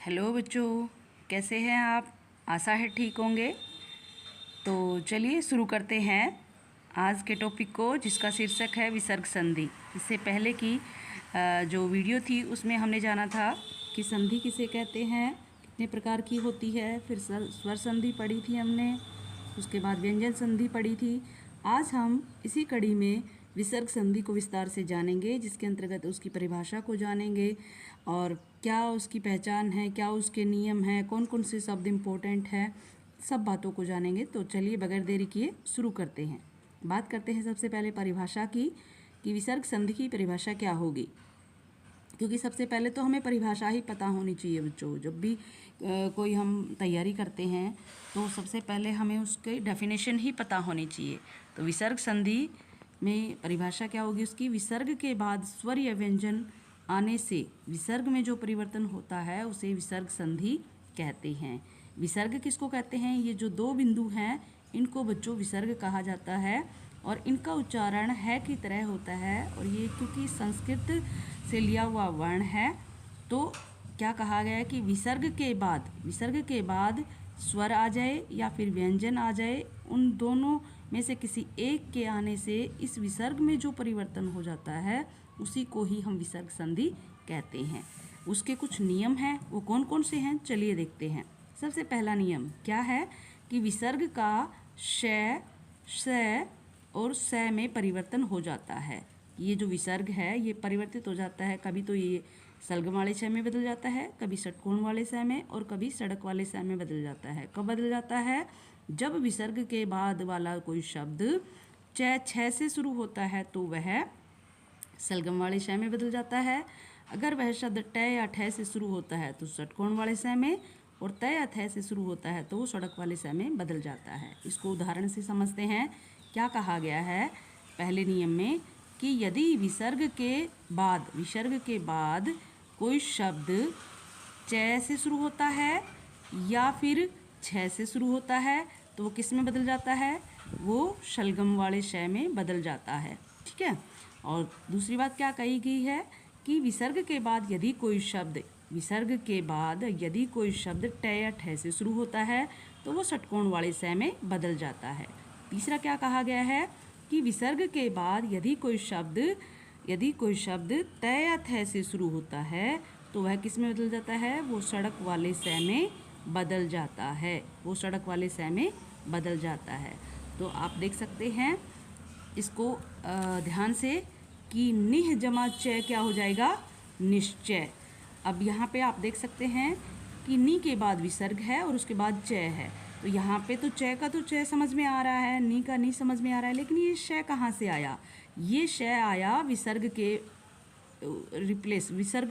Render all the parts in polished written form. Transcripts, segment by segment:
Hello बच्चों, कैसे हैं आप? आशा है ठीक होंगे। तो चलिए शुरू करते हैं आज के टॉपिक को, जिसका शीर्षक है विसर्ग संधि। इससे पहले की जो वीडियो थी उसमें हमने जाना था कि संधि किसे कहते हैं, कितने प्रकार की होती है। फिर स्वर संधि पढ़ी थी हमने, उसके बाद व्यंजन संधि पढ़ी थी। आज हम इसी कड़ी में विसर्ग संधि को विस्तार से जानेंगे, जिसके अंतर्गत उसकी परिभाषा को जानेंगे और क्या उसकी पहचान है, क्या उसके नियम हैं, कौन कौन से शब्द इम्पोर्टेंट हैं, सब बातों को जानेंगे। तो चलिए बगैर देरी किए शुरू करते हैं। बात करते हैं सबसे पहले परिभाषा की कि विसर्ग संधि की परिभाषा क्या होगी। क्योंकि सबसे पहले तो हमें परिभाषा ही पता होनी चाहिए बच्चों। जब भी कोई हम तैयारी करते हैं तो सबसे पहले हमें उसके डेफिनेशन ही पता होनी चाहिए। तो विसर्ग संधि में परिभाषा क्या होगी उसकी? विसर्ग के बाद स्वर या व्यंजन आने से विसर्ग में जो परिवर्तन होता है उसे विसर्ग संधि कहते हैं। विसर्ग किसको कहते हैं? ये जो दो बिंदु हैं इनको बच्चों विसर्ग कहा जाता है और इनका उच्चारण है की तरह होता है। और ये क्योंकि संस्कृत से लिया हुआ वर्ण है तो क्या कहा गया है कि विसर्ग के बाद स्वर आ जाए या फिर व्यंजन आ जाए, उन दोनों में से किसी एक के आने से इस विसर्ग में जो परिवर्तन हो जाता है उसी को ही हम विसर्ग संधि कहते हैं। उसके कुछ नियम हैं, वो कौन कौन से हैं चलिए देखते हैं। सबसे पहला नियम क्या है कि विसर्ग का श और स में परिवर्तन हो जाता है। ये जो विसर्ग है ये परिवर्तित हो जाता है। कभी तो ये सलगम वाले श में बदल जाता है, कभी षटकोण वाले श में, और कभी सड़क वाले श में बदल जाता है। कब बदल जाता है? जब विसर्ग के बाद वाला कोई शब्द छ से शुरू होता है तो वह सलगम वाले श में बदल जाता है। अगर वह शब्द ट या ठ से शुरू होता है तो षटकोण वाले श में, और त या थ से शुरू होता है तो वो सड़क वाले श में बदल जाता है। इसको उदाहरण से समझते हैं। क्या कहा गया है पहले नियम में कि यदि विसर्ग के बाद कोई शब्द च से शुरू होता है या फिर छ से शुरू होता है तो वो किस में बदल जाता है? वो शलगम वाले श में बदल जाता है। ठीक है। और दूसरी बात क्या कही गई है कि विसर्ग के बाद यदि कोई शब्द ट या ठ से शुरू होता है तो वो षटकोण वाले श में बदल जाता है। तीसरा क्या कहा गया है कि विसर्ग के बाद यदि कोई शब्द त या थ से शुरू होता है तो वह किस में बदल जाता है? वो सड़क वाले श में बदल जाता है। तो आप देख सकते हैं इसको ध्यान से कि निह जमा च क्या हो जाएगा? निश्चय। अब यहाँ पे आप देख सकते हैं कि नी के बाद विसर्ग है और उसके बाद च है। तो यहाँ पे तो च का तो च समझ में आ रहा है, नी का नी समझ में आ रहा है, लेकिन ये श कहाँ से आया? ये श आया विसर्ग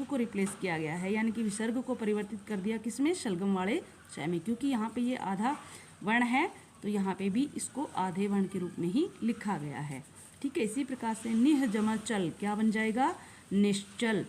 को रिप्लेस किया गया है, यानी कि विसर्ग को परिवर्तित कर दिया किसमें? शलगम वाले श में। क्योंकि यहाँ पे ये आधा वर्ण है तो यहाँ पे भी इसको आधे वर्ण के रूप में ही लिखा गया है। ठीक है। इसी प्रकार से निह जमा चल क्या बन जाएगा? निश्चल।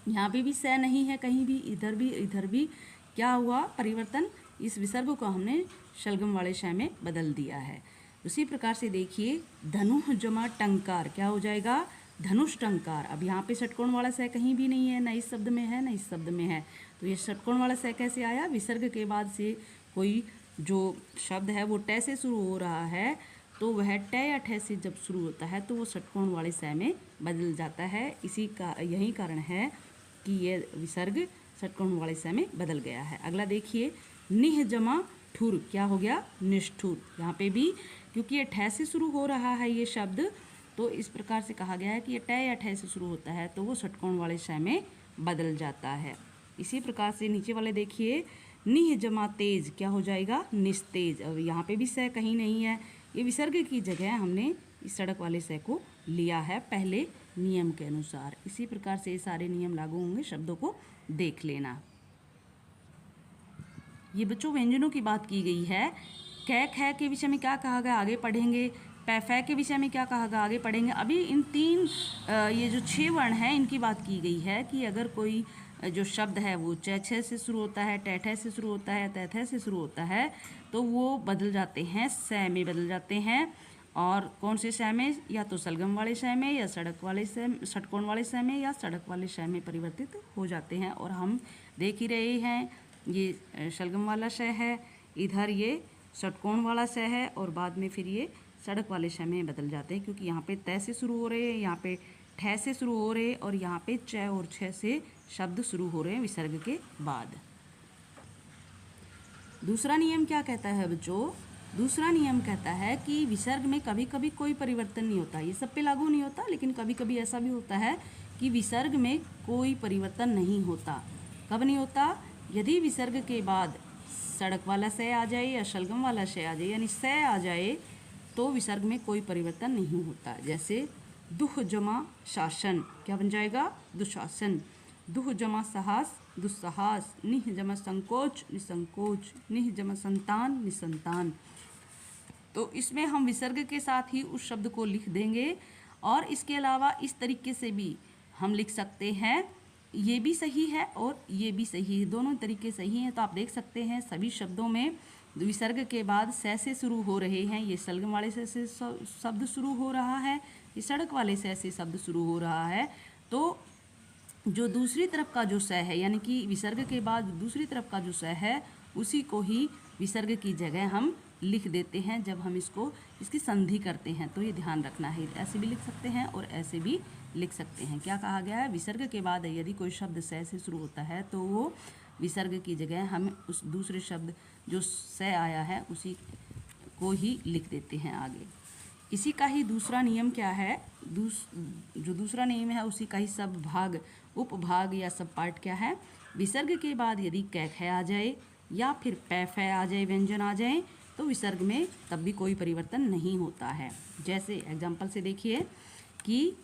यहाँ पे भी स नहीं है कहीं भी, इधर भी क्या हुआ? परिवर्तन। इस विसर्ग को हमने शलगम वाले श में बदल दिया है। उसी प्रकार से देखिए धनुष जमा टंकार क्या हो जाएगा? धनुष टंकार। अब यहाँ पे षटकोण वाला स कहीं भी नहीं है, न इस शब्द में है न इस शब्द में है। तो ये षटकोण वाला स कैसे आया? विसर्ग के बाद से कोई जो शब्द है वो ट से शुरू हो रहा है तो वह ट या ठ से जब शुरू होता है तो वो षटकोण वाले स में बदल जाता है। यही कारण है कि ये विसर्ग षटकोण वाले स में बदल गया है। अगला देखिए निह जमा ठुर क्या हो गया? निष्ठुर। यहाँ पे भी क्योंकि ये ठ से शुरू हो रहा है ये शब्द, तो इस प्रकार से कहा गया है कि ये ट या ठ से शुरू होता है तो वो षटकोण वाले श में बदल जाता है। इसी प्रकार से नीचे वाले देखिए निह जमा तेज क्या हो जाएगा? निस्तेज। अब यहाँ पे भी स कहीं नहीं है, ये विसर्ग की जगह हमने इस सड़क वाले स को लिया है पहले नियम के अनुसार। इसी प्रकार से ये सारे नियम लागू होंगे, शब्दों को देख लेना। ये बच्चों व्यंजनों की बात की गई है। क ख के विषय में क्या कहा गया आगे पढ़ेंगे। प फ के विषय में क्या कहा गया आगे पढ़ेंगे। अभी इन तीन ये जो 6 वर्ण हैं इनकी बात की गई है कि अगर कोई जो शब्द है वो च छ से शुरू होता है, ट ठ से शुरू होता है, त थ से शुरू होता है तो वो बदल जाते हैं, स में बदल जाते हैं। और कौन से शय में, या तो शलगम वाले शय में, या सड़क वाले शय, षटकोण वाले शय में, या सड़क वाले शय में परिवर्तित हो जाते हैं। और हम देख ही रहे हैं ये शलगम वाला शय है, इधर ये षटकोण वाला शय है, और बाद में फिर ये सड़क वाले शय में बदल जाते हैं, क्योंकि यहाँ पे तय से शुरू हो रहे हैं, यहाँ पे ठ से शुरू हो रहे हैं, और यहाँ पे च और छ से शब्द शुरू हो रहे हैं विसर्ग के बाद। दूसरा नियम क्या कहता है बच्चों? दूसरा नियम कहता है कि विसर्ग में कभी कभी कोई परिवर्तन नहीं होता। ये सब पे लागू नहीं होता, लेकिन कभी कभी ऐसा भी होता है कि विसर्ग में कोई परिवर्तन नहीं होता। कब नहीं होता? यदि विसर्ग के बाद सड़क वाला शय आ जाए या शलगम वाला शय आ जाए, यानी शय आ जाए, तो विसर्ग में कोई परिवर्तन नहीं होता। जैसे दुह जमा शासन, क्या बन जाएगा? दुशासन। दुह जमा साहस, दुस्साहस। निह जमा संकोच, निसंकोच। निह जमा संतान, निसंतान। तो इसमें हम विसर्ग के साथ ही उस शब्द को लिख देंगे। और इसके अलावा इस तरीके से भी हम लिख सकते हैं, ये भी सही है और ये भी सही है, दोनों तरीके सही हैं। तो आप देख सकते हैं सभी शब्दों में विसर्ग के बाद से शुरू हो रहे हैं। ये शलगम वाले से शब्द शुरू हो रहा है, ये सड़क वाले से शब्द शुरू हो रहा है। तो जो दूसरी तरफ का जो स है, यानी कि विसर्ग के बाद दूसरी तरफ का जो स है, उसी को ही विसर्ग की जगह हम लिख देते हैं जब हम इसकी संधि करते हैं। तो ये ध्यान रखना है, ऐसे भी लिख सकते हैं और ऐसे भी लिख सकते हैं। क्या कहा गया है? विसर्ग के बाद यदि कोई शब्द स से शुरू होता है तो वो विसर्ग की जगह हम उस दूसरे शब्द जो स आया है उसी को ही लिख देते हैं आगे। इसी का ही दूसरा नियम क्या है? जो दूसरा नियम है उसी का ही सब भाग, उपभाग या सब पार्ट क्या है? विसर्ग के बाद यदि कै ख आ जाए या फिर पै फै आ जाए, व्यंजन आ जाए, तो विसर्ग में तब भी कोई परिवर्तन नहीं होता है। जैसे एग्जाम्पल से देखिए कि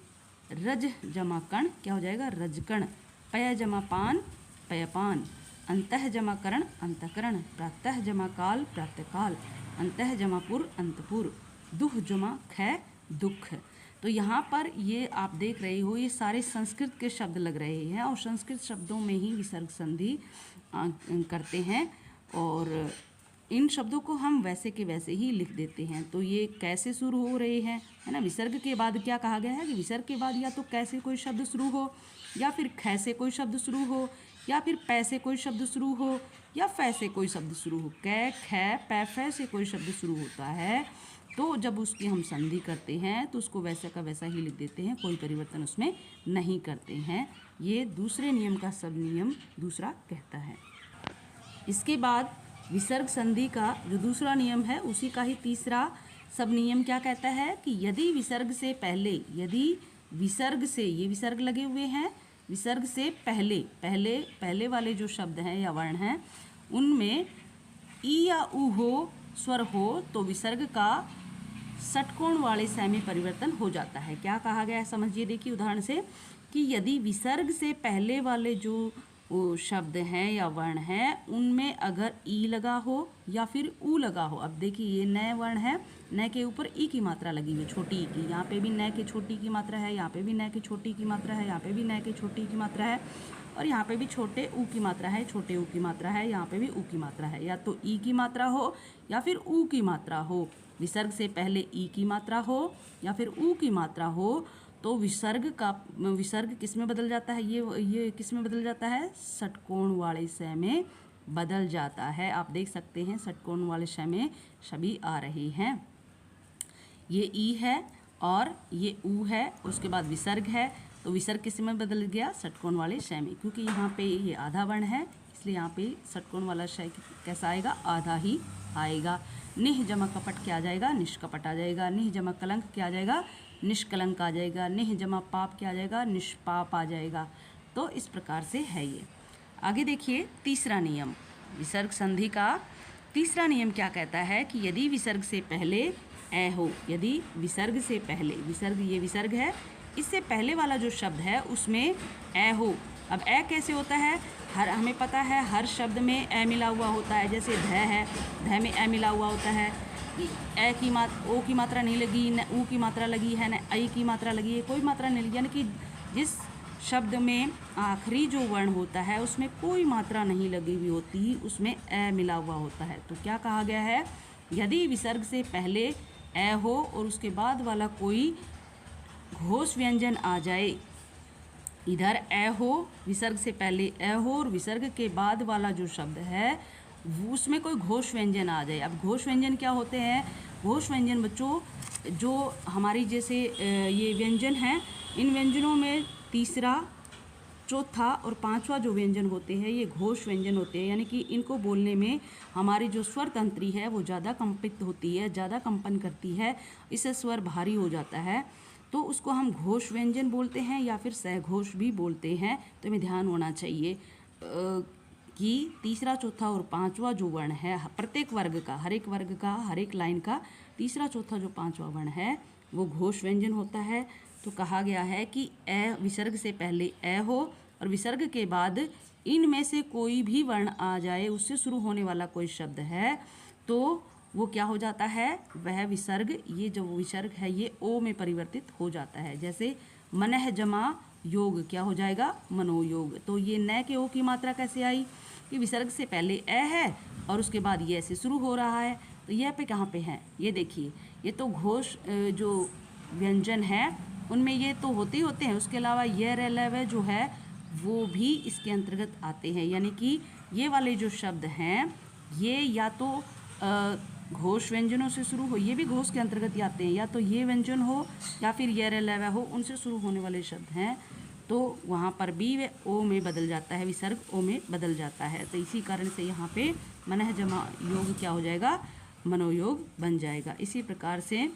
रज जमा कण क्या हो जाएगा? रजकण। पय जमा पान, पयपान। अंतः जमा करण, अंतकरण। प्रातः जमा काल, प्रातःकाल। अंतः जमा पुर, अंतपुर। दुह जमा ख, दुख। तो यहाँ पर ये आप देख रहे हो, ये सारे संस्कृत के शब्द लग रहे हैं और संस्कृत शब्दों में ही विसर्ग संधि करते हैं, और इन शब्दों को हम वैसे के वैसे ही लिख देते हैं। तो ये कैसे शुरू हो रहे हैं, है ना? विसर्ग के बाद क्या कहा गया है कि विसर्ग के बाद या तो कैसे कोई शब्द शुरू हो, या फिर ख से कोई शब्द शुरू हो, या फिर पै से कोई शब्द शुरू हो, या फै से कोई शब्द शुरू हो। कै ख पै फै से कोई शब्द शुरू होता है तो जब उसकी हम संधि करते हैं तो उसको वैसा का वैसा ही लिख देते हैं, कोई परिवर्तन उसमें नहीं करते हैं। ये दूसरे नियम का सब नियम दूसरा कहता है। इसके बाद विसर्ग संधि का जो दूसरा नियम है उसी का ही तीसरा सब नियम क्या कहता है कि यदि विसर्ग से पहले, यदि विसर्ग से, ये विसर्ग लगे हुए हैं, विसर्ग से पहले वाले जो शब्द हैं या वर्ण हैं उनमें ई या उ हो, स्वर हो, तो विसर्ग का षटकोण वाले स में परिवर्तन हो जाता है। क्या कहा गया है समझिए, देखिए उदाहरण से कि यदि विसर्ग से पहले वाले जो शब्द हैं या वर्ण हैं उनमें अगर ई लगा हो या फिर उ लगा हो। अब देखिए ये नए वर्ण है, न के ऊपर ई की मात्रा लगी हुई, छोटी ई की। यहाँ पे भी न के छोटी की मात्रा है, यहाँ पे भी न के छोटी की मात्रा है, यहाँ पे भी न के छोटी की मात्रा है, और यहाँ पे भी छोटे ऊ की मात्रा है, छोटे ऊ की मात्रा है, यहाँ पे भी ऊ की मात्रा है। या तो ई की मात्रा हो या फिर ऊ की मात्रा हो। विसर्ग से पहले ई की मात्रा हो या फिर ऊ की मात्रा हो तो विसर्ग किस में बदल जाता है? ये किस में बदल जाता है? षटकोण वाले स में बदल जाता है। आप देख सकते हैं षटकोण वाले स में सभी आ रहे हैं। ये ई है और ये ऊ है, उसके बाद विसर्ग है, तो विसर्ग किस में बदल गया? षटकोण वाले श में, क्योंकि यहाँ पे ये आधा वर्ण है इसलिए यहाँ पे षटकोण वाला श कैसा आएगा? आधा ही आएगा। निह जमा कपट क्या आ जाएगा? निष्कपट आ जाएगा। निह जमा कलंक क्या आ जाएगा? निष्कलंक आ जाएगा। निह जमा पाप क्या आ जाएगा? निष्पाप आ जाएगा। तो इस प्रकार से है ये। आगे देखिए तीसरा नियम, विसर्ग संधि का तीसरा नियम क्या कहता है कि यदि विसर्ग से पहले ए हो, यदि विसर्ग से पहले, ये विसर्ग है, इससे पहले वाला जो शब्द है उसमें ए हो। अब ए कैसे होता है? हमें पता है हर शब्द में ए मिला हुआ होता है। जैसे ध है, ध में ए मिला हुआ होता है। ओ की मात्रा नहीं लगी, न ऊ की मात्रा लगी है, न आई की मात्रा लगी है, कोई मात्रा नहीं लगी। यानी कि जिस शब्द में आखिरी जो वर्ण होता है उसमें कोई मात्रा नहीं लगी हुई होती, उसमें ए मिला हुआ होता है। तो क्या कहा गया है? यदि विसर्ग से पहले ए हो और उसके बाद वाला कोई घोष व्यंजन आ जाए, इधर ए हो, विसर्ग से पहले ए हो और विसर्ग के बाद वाला जो शब्द है उसमें कोई घोष व्यंजन आ जाए। अब घोष व्यंजन क्या होते हैं? घोष व्यंजन बच्चों जो हमारी जैसे ये व्यंजन हैं, इन व्यंजनों में तीसरा, चौथा और पांचवा जो व्यंजन होते हैं ये घोष व्यंजन होते हैं, यानी कि इनको बोलने में हमारी जो स्वर तंत्री है वो ज़्यादा कंपित होती है, ज़्यादा कंपन करती है, इससे स्वर भारी हो जाता है, तो उसको हम घोष व्यंजन बोलते हैं या फिर सहघोष भी बोलते हैं। तो हमें ध्यान होना चाहिए कि तीसरा, चौथा और पांचवा जो वर्ण है प्रत्येक वर्ग का, हर एक वर्ग का, हर एक लाइन का तीसरा, चौथा जो पांचवा वर्ण है वो घोष व्यंजन होता है। तो कहा गया है कि ए विसर्ग से पहले ए हो और विसर्ग के बाद इनमें से कोई भी वर्ण आ जाए, उससे शुरू होने वाला कोई शब्द है तो वो क्या हो जाता है? वह विसर्ग, ये जो विसर्ग है ये ओ में परिवर्तित हो जाता है। जैसे मनः जमा योग क्या हो जाएगा? मनोयोग। तो ये न के ओ की मात्रा कैसे आई? कि विसर्ग से पहले ए है और उसके बाद ये ऐसे शुरू हो रहा है, तो यह पे कहाँ पे है? ये देखिए, ये तो घोष जो व्यंजन है उनमें ये तो होते ही होते हैं, उसके अलावा ये रेलवे जो है वो भी इसके अंतर्गत आते हैं, यानी कि ये वाले जो शब्द हैं ये या तो घोष व्यंजनों से शुरू हो, ये भी घोष के अंतर्गत ही आते हैं, या तो ये व्यंजन हो या फिर ये रेलवे हो, उनसे शुरू होने वाले शब्द हैं, तो वहाँ पर भी वे ओ में बदल जाता है, विसर्ग ओ में बदल जाता है। तो इसी कारण से यहाँ पे मनः जमा योग क्या हो जाएगा? मनोयोग बन जाएगा। इसी प्रकार से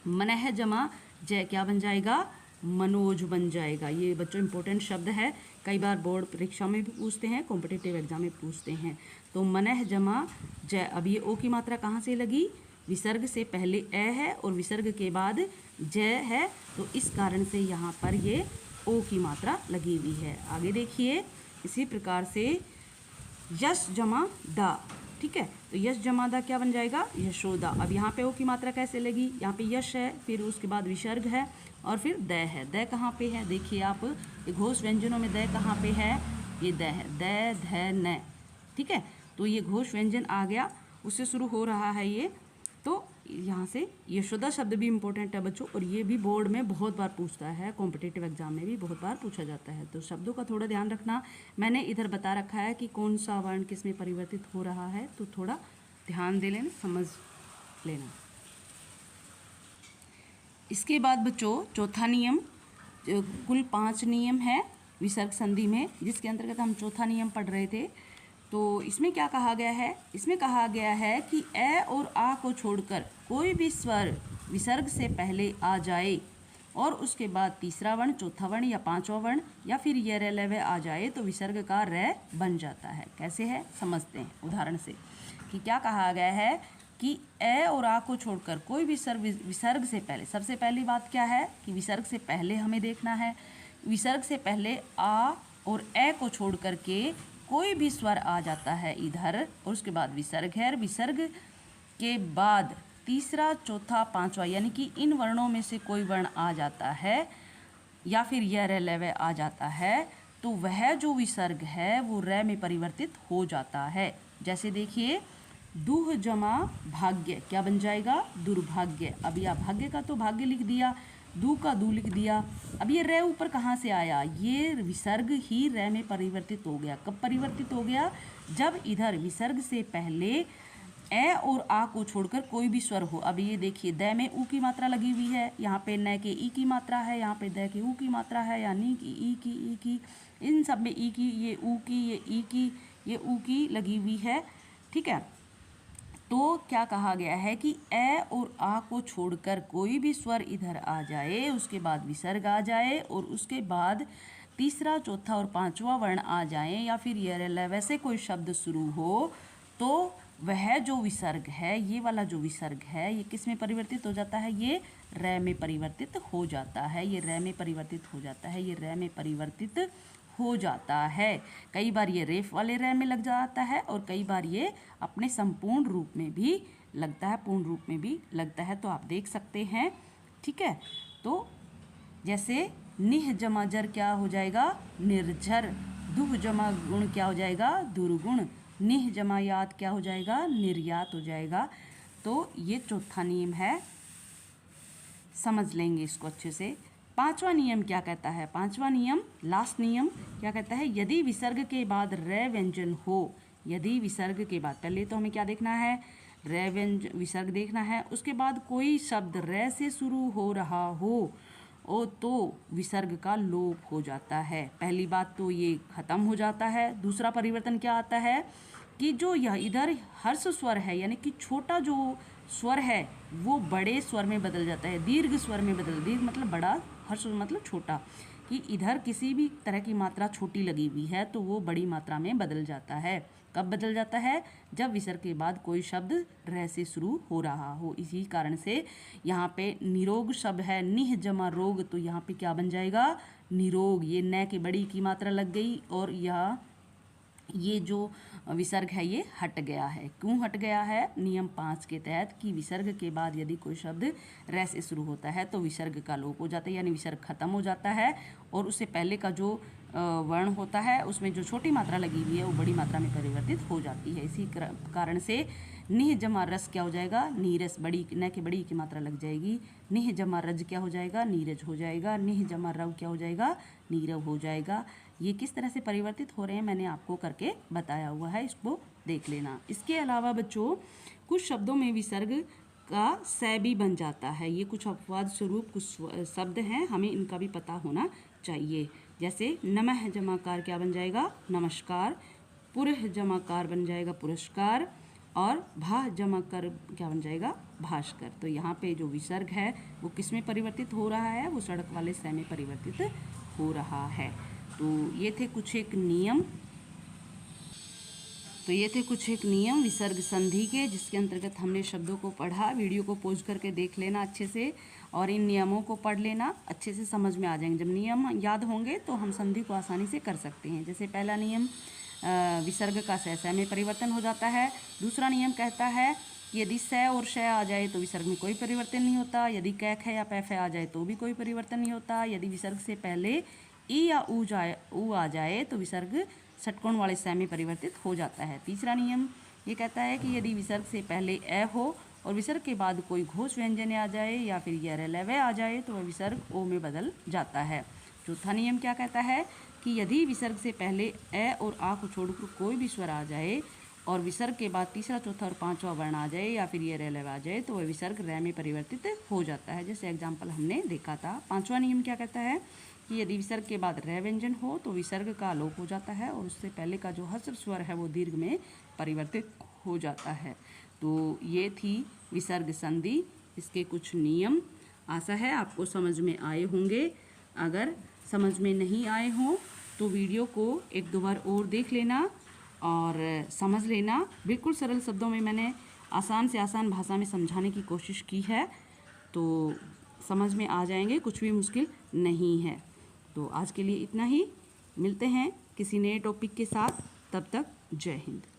मनः जमा जय क्या बन जाएगा? मनोज बन जाएगा। ये बच्चों इंपॉर्टेंट शब्द है, कई बार बोर्ड परीक्षा में भी पूछते हैं, कॉम्पिटिटिव एग्जाम में पूछते हैं। तो मनः जमा जय, अब ये ओ की मात्रा कहाँ से लगी? विसर्ग से पहले ए है और विसर्ग के बाद जय है, तो इस कारण से यहाँ पर ये ओ की मात्रा लगी हुई है। आगे देखिए, इसी प्रकार से यश जमा दा, ठीक है, तो यश जमा दा क्या बन जाएगा? यशोदा। अब यहाँ पे ओ की मात्रा कैसे लगी? यहाँ पे यश है, फिर उसके बाद विसर्ग है और फिर द है। द कहाँ पे है? देखिए आप, ये घोष व्यंजनों में द कहाँ पे है? ये द है, द ध न, ठीक है, तो ये घोष व्यंजन आ गया, उससे शुरू हो रहा है ये। तो यहाँ से यशोदा शब्द भी इम्पोर्टेंट है बच्चों, और ये भी बोर्ड में बहुत बार पूछता है, कॉम्पिटिटिव एग्जाम में भी बहुत बार पूछा जाता है। तो शब्दों का थोड़ा ध्यान रखना, मैंने इधर बता रखा है कि कौन सा वर्ण किस में परिवर्तित हो रहा है, तो थोड़ा ध्यान दे लेना, समझ लेना। इसके बाद बच्चों चौथा नियम, कुल 5 नियम है विसर्ग संधि में, जिसके अंतर्गत हम चौथा नियम पढ़ रहे थे। तो इसमें क्या कहा गया है? इसमें कहा गया है कि ए और आ को छोड़कर कोई भी स्वर विसर्ग से पहले आ जाए और उसके बाद तीसरा वर्ण, चौथा वर्ण या पांचवा वर्ण या फिर ये रेलवे आ जाए तो विसर्ग का रे बन जाता है। कैसे है समझते हैं उदाहरण से, कि क्या कहा गया है कि ए और आ को छोड़कर कोई भी स्वर विसर्ग से पहले, सबसे पहली बात क्या है कि विसर्ग से पहले हमें देखना है, विसर्ग से पहले आ और ए को छोड़ करके कोई भी स्वर आ जाता है इधर और उसके बाद विसर्ग है, विसर्ग के बाद तीसरा, चौथा, पांचवा यानी कि इन वर्णों में से कोई वर्ण आ जाता है या फिर यह रे लेवे आ जाता है, तो वह जो विसर्ग है वो रे में परिवर्तित हो जाता है। जैसे देखिए, दुह जमा भाग्य क्या बन जाएगा? दुर्भाग्य। अब यह भाग्य का तो भाग्य लिख दिया, दू का दू लिख दिया। अब ये रे ऊपर कहाँ से आया? ये विसर्ग ही रे में परिवर्तित हो गया। कब परिवर्तित हो गया? जब इधर विसर्ग से पहले ए और आ को छोड़कर कोई भी स्वर हो। अब ये देखिए, द में ऊ की मात्रा लगी हुई है, यहाँ पे न के ई की मात्रा है, यहाँ पे द के ऊ की मात्रा है, यानी कि ई की, इन सब में ई की, ये ऊ की, ये ई की, ये ऊ की लगी हुई है, ठीक है। तो क्या कहा गया है कि ए और आ को छोड़कर कोई भी स्वर इधर आ जाए, उसके बाद विसर्ग आ जाए और उसके बाद तीसरा, चौथा और पांचवा वर्ण आ जाए या फिर ये वैसे कोई शब्द शुरू हो, तो वह जो विसर्ग है, ये वाला जो विसर्ग है, ये किस में परिवर्तित हो जाता है? ये रे में परिवर्तित हो जाता है, ये रे में परिवर्तित हो जाता है, ये रे में परिवर्तित हो जाता है। कई बार ये रेफ वाले रे में लग जाता है और कई बार ये अपने संपूर्ण रूप में भी लगता है, पूर्ण रूप में भी लगता है, तो आप देख सकते हैं, ठीक है। तो जैसे निह जमा जर क्या हो जाएगा? निर्झर। दुह जमा गुण क्या हो जाएगा? दुर्गुण। निह जमा यात क्या हो जाएगा? निर्यात हो जाएगा। तो ये चौथा नियम है, समझ लेंगे इसको अच्छे से। पांचवा नियम क्या कहता है? पांचवा नियम, लास्ट नियम क्या कहता है? यदि विसर्ग के बाद रै व्यंजन हो, यदि विसर्ग के बाद, पहले तो हमें क्या देखना है? रै व्यंजन विसर्ग देखना है। उसके बाद कोई शब्द रै से शुरू हो रहा हो तो विसर्ग का लोप हो जाता है। पहली बात तो ये खत्म हो जाता है। दूसरा परिवर्तन क्या आता है कि जो यह इधर हर्ष स्वर है, यानी कि छोटा जो स्वर है वो बड़े स्वर में बदल जाता है, दीर्घ स्वर में दीर्घ मतलब बड़ा, हर्ष मतलब छोटा, कि इधर किसी भी तरह की मात्रा छोटी लगी हुई है तो वो बड़ी मात्रा में बदल जाता है। कब बदल जाता है? जब विसर्ग के बाद कोई शब्द रै से शुरू हो रहा हो। इसी कारण से यहाँ पे निरोग शब्द है, निह जमा रोग, तो यहाँ पे क्या बन जाएगा? निरोग। ये न की बड़ी की मात्रा लग गई और ये जो विसर्ग है ये हट गया है। क्यों हट गया है? नियम 5 के तहत कि विसर्ग के बाद यदि कोई शब्द रै से शुरू होता है तो विसर्ग का लोप हो जाता है, यानी विसर्ग खत्म हो जाता है और उससे पहले का जो वर्ण होता है उसमें जो छोटी मात्रा लगी हुई है वो बड़ी मात्रा में परिवर्तित हो जाती है। इसी कारण से निह जमा रस क्या हो जाएगा? नीरस। बड़ी न के बड़ी की मात्रा लग जाएगी। निह जमा रज क्या हो जाएगा? नीरज हो जाएगा। निह जमा रव क्या हो जाएगा? नीरव हो जाएगा। ये किस तरह से परिवर्तित हो रहे हैं मैंने आपको करके बताया हुआ है, इसको देख लेना। इसके अलावा बच्चों कुछ शब्दों में विसर्ग का स भी बन जाता है। ये कुछ अपवाद स्वरूप कुछ शब्द हैं, हमें इनका भी पता होना चाहिए। जैसे नमः जमाकार क्या बन जाएगा? नमस्कार। पुरह जमाकार बन जाएगा पुरस्कार और भा जमाकर क्या बन जाएगा? भास्कर। तो यहाँ पे जो विसर्ग है वो किस में परिवर्तित हो रहा है? वो सड़क वाले स में परिवर्तित हो रहा है। तो ये थे कुछ एक नियम विसर्ग संधि के, जिसके अंतर्गत हमने शब्दों को पढ़ा। वीडियो को पॉज करके देख लेना अच्छे से और इन नियमों को पढ़ लेना, अच्छे से समझ में आ जाएंगे। जब नियम याद होंगे तो हम संधि को आसानी से कर सकते हैं। जैसे पहला नियम विसर्ग का स में परिवर्तन हो जाता है। दूसरा नियम कहता है कि यदि स और श आ जाए तो विसर्ग में कोई परिवर्तन नहीं होता। यदि क ख या प फ आ जाए तो भी कोई परिवर्तन नहीं होता। यदि विसर्ग से पहले ई या ऊ आ जाए तो विसर्ग षटकोण वाले स में परिवर्तित हो जाता है। तीसरा नियम ये कहता है कि यदि विसर्ग से पहले अ हो और विसर्ग के बाद कोई घोष व्यंजन आ जाए या फिर य ल व आ जाए तो वह विसर्ग ओ में बदल जाता है। चौथा नियम क्या कहता है कि यदि विसर्ग से पहले अ और आ को छोड़कर कोई भी स्वर आ जाए और विसर्ग के बाद तीसरा, चौथा और पांचवा वर्ण आ जाए या फिर ये रे आ जाए तो वह विसर्ग रै में परिवर्तित हो जाता है। जैसे एग्जाम्पल हमने देखा था। पांचवा नियम क्या कहता है कि यदि विसर्ग के बाद रै व्यंजन हो तो विसर्ग का लोप हो जाता है और उससे पहले का जो हस्र स्वर है वो दीर्घ में परिवर्तित हो जाता है। तो ये थी विसर्ग संधि, इसके कुछ नियम। आशा है आपको समझ में आए होंगे। अगर समझ में नहीं आए हों तो वीडियो को एक दो बार और देख लेना और समझ लेना। बिल्कुल सरल शब्दों में मैंने आसान से आसान भाषा में समझाने की कोशिश की है, तो समझ में आ जाएंगे, कुछ भी मुश्किल नहीं है। तो आज के लिए इतना ही, मिलते हैं किसी नए टॉपिक के साथ, तब तक जय हिंद।